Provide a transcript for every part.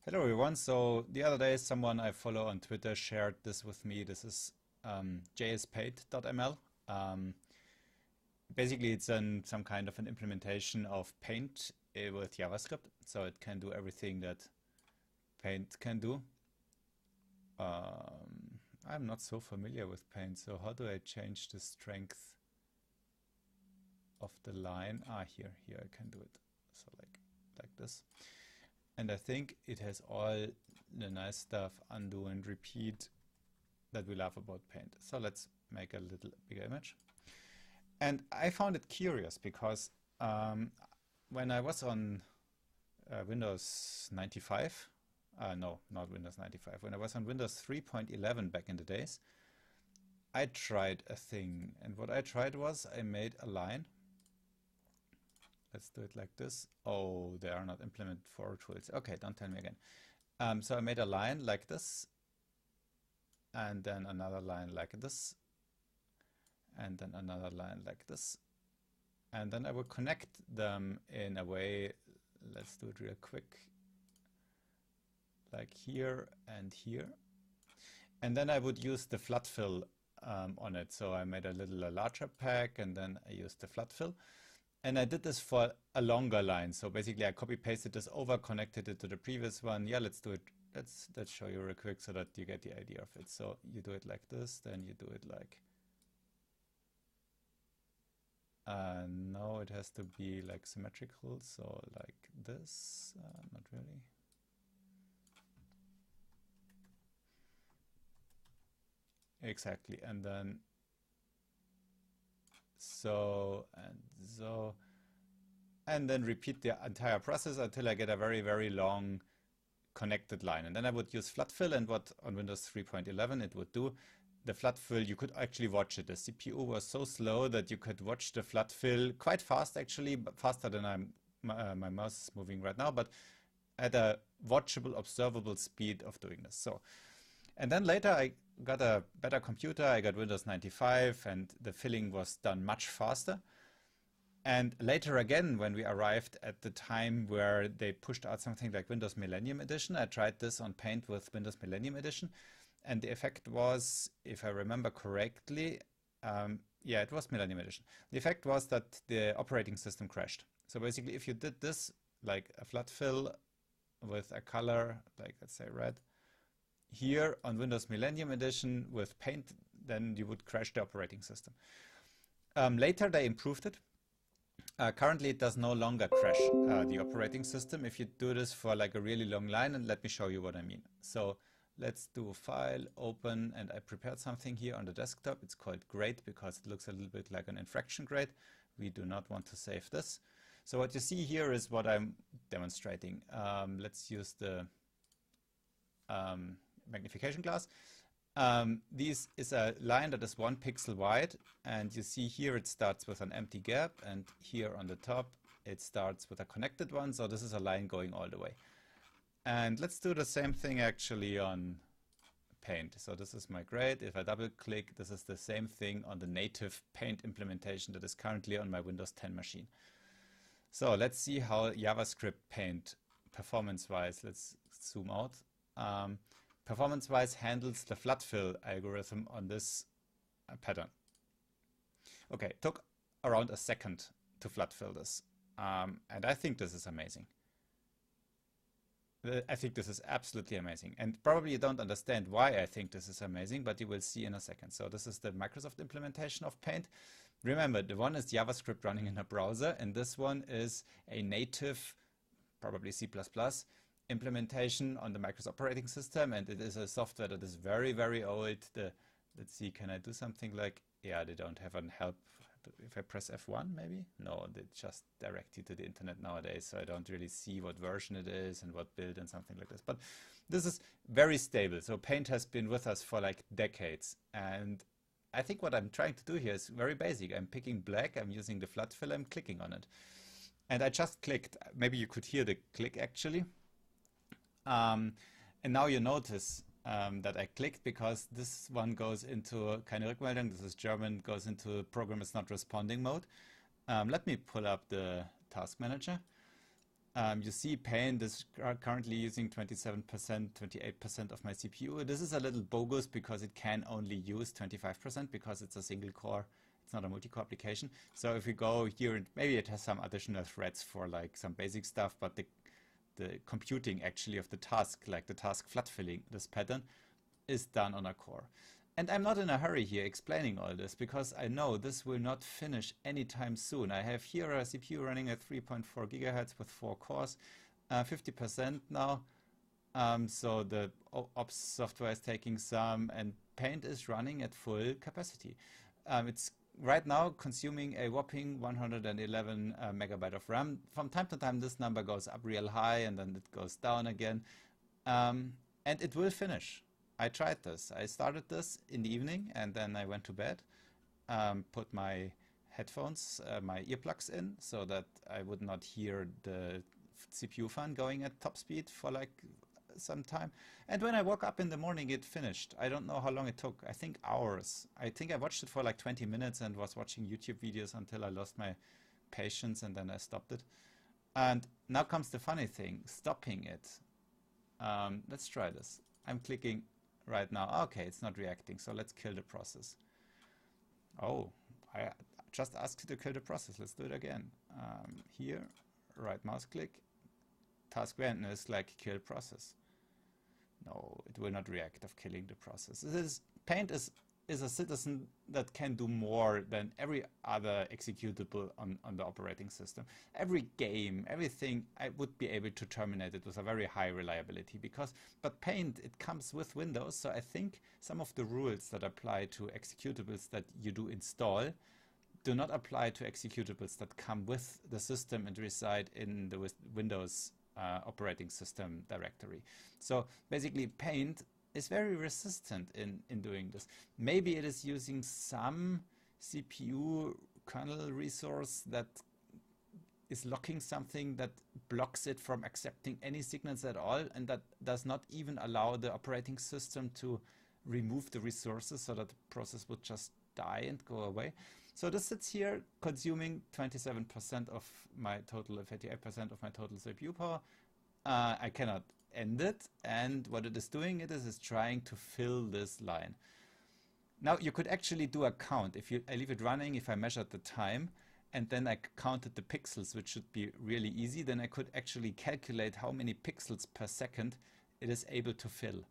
Hello everyone. So the other day someone I follow on Twitter shared this with me. This is jspaint.ml. Basically it's some kind of an implementation of Paint with JavaScript. So it can do everything that Paint can do. I'm not so familiar with Paint, so how do I change the strength of the line? Here I can do it. So like this. And I think it has all the nice stuff, undo and repeat, that we love about Paint. So let's make a little bigger image. And I found it curious because when I was on Windows 95, no, not Windows 95, when I was on Windows 3.11 back in the days, I tried a thing. And what I tried was I made a line. Let's do it like this. Oh, they are not implemented for tools. Okay, don't tell me again. So I made a line like this, and then another line like this, and then another line like this. And then I will connect them in a way, let's do it real quick, like here and here. And then I would use the Floodfill on it. So I made a little larger pack, and then I used the Floodfill. And I did this for a longer line. So basically I copy pasted this over, connected it to the previous one. Yeah, let's do it. Let's show you real quick so that you get the idea of it. So you do it like this, then you do it like, no, it has to be like symmetrical. So like this, not really. Exactly. And then so and so, and then repeat the entire process until I get a very, very long connected line. And then I would use Floodfill, and what on Windows 3.11 it would do, the Floodfill, you could actually watch it. The CPU was so slow that you could watch the Floodfill quite fast, actually, but faster than my mouse is moving right now, but at a watchable, observable speed of doing this. So, and then later I got a better computer, I got Windows 95, and the filling was done much faster. And later again, when we arrived at the time where they pushed out something like Windows Millennium Edition, I tried this on Paint with Windows Millennium Edition. And the effect was, if I remember correctly, yeah, it was Millennium Edition. The effect was that the operating system crashed. So basically, if you did this, like a Floodfill with a color, like let's say red, here on Windows Millennium Edition with Paint, then you would crash the operating system. Later they improved it. Currently it does no longer crash the operating system if you do this for like a really long line, and let me show you what I mean. So let's do File, Open, and I prepared something here on the desktop. It's called Grade because it looks a little bit like an infraction grade. We do not want to save this. So what you see here is what I'm demonstrating. Let's use the magnification glass. This is a line that is 1 pixel wide, and you see here it starts with an empty gap, and here on the top it starts with a connected one. So this is a line going all the way. And let's do the same thing actually on Paint. So this is my grade. If I double click, this is the same thing on the native Paint implementation that is currently on my Windows 10 machine. So let's see how JavaScript Paint performance-wise, let's zoom out. Performance-wise handles the Floodfill algorithm on this pattern. Okay, it took around a second to Floodfill this. And I think this is amazing. I think this is absolutely amazing. And probably you don't understand why I think this is amazing, but you will see in a second. So this is the Microsoft implementation of Paint. Remember, the one is JavaScript running in a browser, and this one is a native, probably C++, implementation on the Microsoft operating system, and it is a software that is very, very old. Let's see, can I do something like, yeah, they don't have an help. If I press F1 maybe? No, they just direct you to the internet nowadays, so I don't really see what version it is and what build and something like this. But this is very stable. So Paint has been with us for like decades, and I think what I'm trying to do here is very basic. I'm picking black, I'm using the Floodfill, I'm clicking on it. And I just clicked. Maybe you could hear the click actually. And now you notice that I clicked because this one goes into keine Rückmeldung, this is German, goes into program is not responding mode. Let me pull up the task manager. You see Paint is currently using 27%, 28% of my CPU. This is a little bogus because it can only use 25% because it's a single core. It's not a multi-core application. So if we go here, maybe it has some additional threads for like some basic stuff, but the computing actually of the task, like the task flood filling this pattern, is done on a core. And I'm not in a hurry here explaining all this because I know this will not finish anytime soon. I have here a CPU running at 3.4 gigahertz with 4 cores, 50% now. So the ops software is taking some, and Paint is running at full capacity. It's right now consuming a whopping 111 megabyte of RAM. From time to time, this number goes up real high and then it goes down again. And it will finish. I tried this. I started this in the evening and then I went to bed, put my headphones, my earplugs in so that I would not hear the CPU fan going at top speed for like some time. And when I woke up in the morning, it finished. I don't know how long it took. I think hours. I think I watched it for like 20 minutes and was watching YouTube videos until I lost my patience and then I stopped it. And now comes the funny thing, stopping it. Let's try this. I'm clicking right now. Okay, it's not reacting, so let's kill the process. Oh, I just asked you to kill the process. Let's do it again. Here, right mouse click, task event is like kill process. No, it will not react of killing the process. Paint is a citizen that can do more than every other executable on the operating system. Every game, everything, I would be able to terminate it with a very high reliability but Paint, it comes with Windows, so I think some of the rules that apply to executables that you do install do not apply to executables that come with the system and reside in the Windows operating system directory. So basically Paint is very resistant in doing this. Maybe it is using some CPU kernel resource that is locking something that blocks it from accepting any signals at all, and that does not even allow the operating system to remove the resources so that the process would just die and go away. So this sits here consuming 27% of my total, 58% of my total CPU power. I cannot end it, and what it is doing is trying to fill this line. Now you could actually do a count. If I leave it running, if I measured the time and then I counted the pixels, which should be really easy, then I could actually calculate how many pixels per second it is able to fill.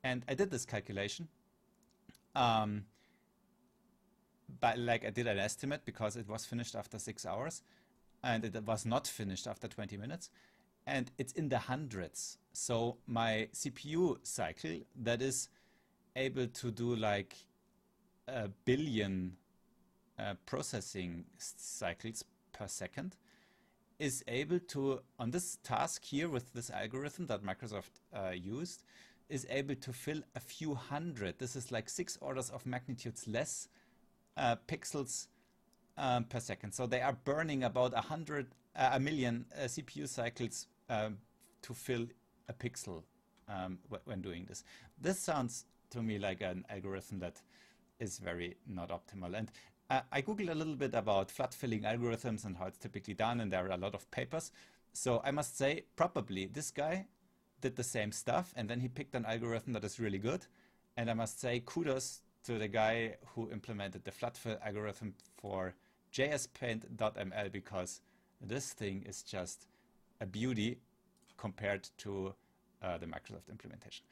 And I did this calculation, but like I did an estimate because it was finished after 6 hours and it was not finished after 20 minutes. And it's in the hundreds. So my CPU cycle that is able to do like a billion processing cycles per second is able to, on this task here with this algorithm that Microsoft used, is able to fill a few hundred. This is like 6 orders of magnitudes less pixels per second. So they are burning about a million CPU cycles to fill a pixel when doing this. This sounds to me like an algorithm that is very not optimal. And I googled a little bit about flood filling algorithms and how it's typically done, and there are a lot of papers. So I must say, probably this guy did the same stuff, and then he picked an algorithm that is really good. And I must say, kudos to the guy who implemented the Floodfill algorithm for jspaint.ml, because this thing is just a beauty compared to the Microsoft implementation.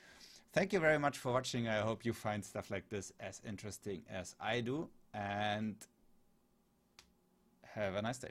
Thank you very much for watching. I hope you find stuff like this as interesting as I do, and have a nice day.